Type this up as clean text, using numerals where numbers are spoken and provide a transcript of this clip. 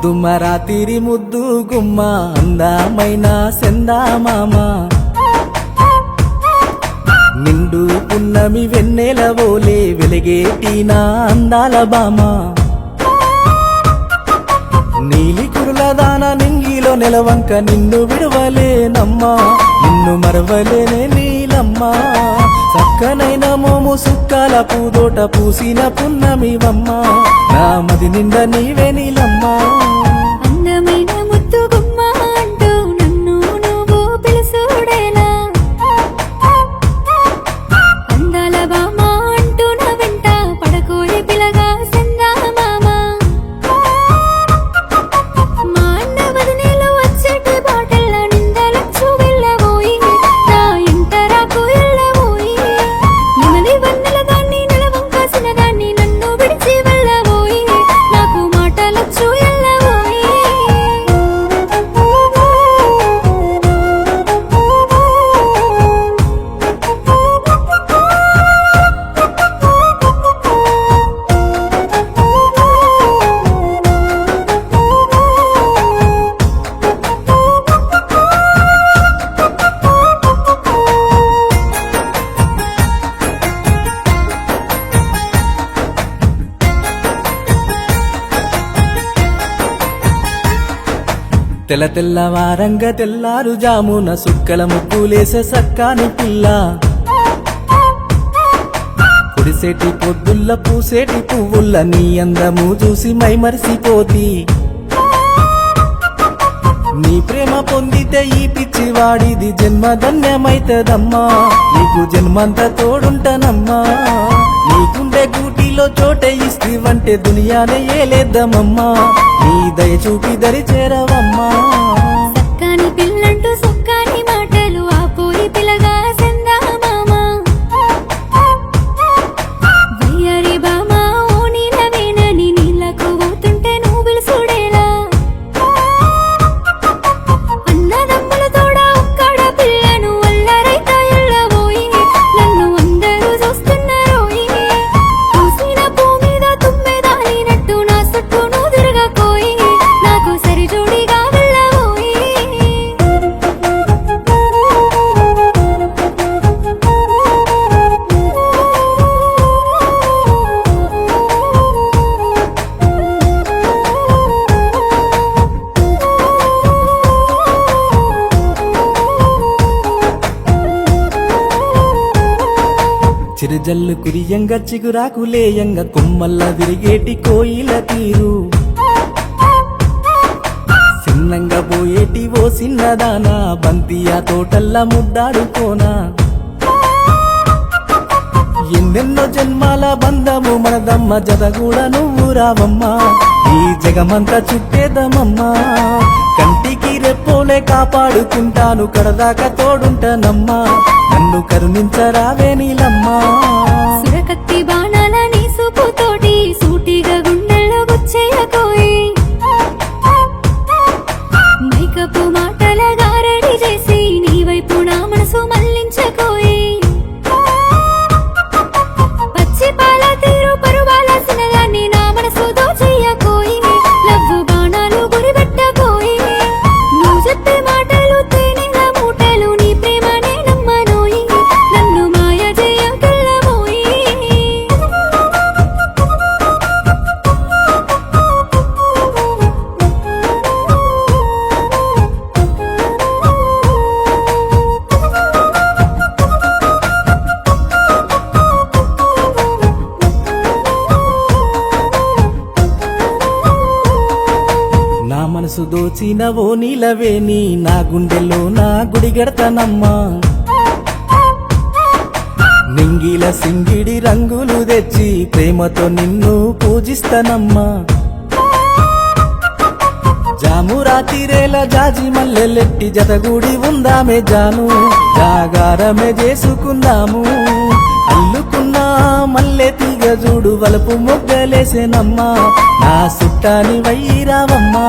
దుమ్మరాతిరి ముద్దు గుమ్మ అందమైన సెందామామ నిండు పున్నమి వెన్నెల ఓలే వెలిగేటి నా అందాల బామ నీలి కురుల దాన నింగిలో నెలవంక నిన్ను విడవలేనమ్మా నిన్ను మరవలేనే నీలమ్మా చక్కనైన మోము సుక్కాల పూదోట పూసిన పున్నమివమ్మ నా మది నిండా నీవే నీలమ్మా అందమైన ముద్దు గుమ్మ అంటూ నన్ను నువ్వు పిలుసుడేలా అందాల బామ అంటూ నా వెంట పడకోయి పిలగా సందామామ మా అన్న వదినేలో వచ్చేటి బాటల్ల నిందలచ్చు వెళ్ళబోయి నా ఇంట రాకు వెళ్ళబోయి నిమలి వన్నెల దాన్ని నెలవంకాసిన దాన్ని నన్ను విడిచి వెళ్ళబోయి నాకు మాటలచ్చు తెల్ల తెల్లవారంగా తెల్లారు జామున సుక్కల ముగ్గులేసే సక్కాని పిల్ల కుడిసేటి పొద్దుల్ల పూసేటి పువ్వుల్ల నీ అందము చూసి మైమరిసిపోతి నీ ప్రేమ పొందితే ఈ పిచ్చి వాడిది జన్మధన్యమైతదమ్మా నీకు జన్మంతా తోడుంటనమ్మా నీకుండే గూటిలో చోటే ఇస్తివంటే దునియానే ఏలేద్దామమ్మా నీ దయ చూపి దరి చేరవమ్మా సక్కాని పిల్లంటూ సొక్కాని మాటలు ఆపోయి పిలగా సందామామ వయ్యారి బామ ఓ నీలవేనని నీళ్ళకు పోతుంటే నువ్వు పిలుసుడేలా అన్నదమ్ముల తోడ ఒక్కడ పిల్లను వల్లరైత ఎల్లబోయి నన్ను అందరూ చూస్తున్నారోయి చూసిన పూ మీద తుమ్మెదాలినట్టు నా చుట్టూ నువ్వు తిరగకోయి నాకు సరిజోడిగా వెళ్ళబోయి చిరుజల్లు కురియంగ చిగురాకు లేయంగ కొమ్మల్ల విరిగేటి కోయిల తీరు చిన్నంగా పోయేటి ఓ చిన్నదానా బంతియా తోటల్లా ముద్దాడుకోనా ఎన్నెన్నో జన్మాల బంధము మనదమ్మ జత కూడా నువ్వు రావమ్మా ఈ జగమంతా చుట్టేదమమ్మా కంటికి రెప్పోలే కాపాడుకుంటాను కడదాకా తోడుంటానమ్మా నన్ను కరుణించరావే నీలమ్మా సురకత్తి బాణాల నీ సూపుతోటి సూటిగా గుండెల్లో గుచ్చేయకోయి మైకపు మాటల గారడి చేసి నీ వైపు నా మనసు మళ్లించకోయి పచ్చి పాల తీరు పరువాలసిన దాన్ని నా మనసు దోచెయ్యకోయి లవ్వు బాణాలు గురిపెట్టకోయి నువ్వు చెప్పే మాటలు తేనెల మూటలు నీ ప్రేమనే నమ్మనోయి నన్ను మాయ చేయకెళ్ళబోయి నా మనసు దోచిన ఓ నీలవేని నా గుండెల్లో నా గుడి గడతానమ్మా నింగిల సింగిడి రంగులు తెచ్చి ప్రేమతో నిన్ను పూజిస్తానమ్మా జాము రాతిరేల జాజి మల్లెలెట్టి జతగూడి ఉందామే జాను జాగారమే చేసుకుందాము అల్లుకున్న మల్లె తీగ చూడు వలపు మొగ్గలేసేనమ్మా నా సుట్టాని వైరావమ్మా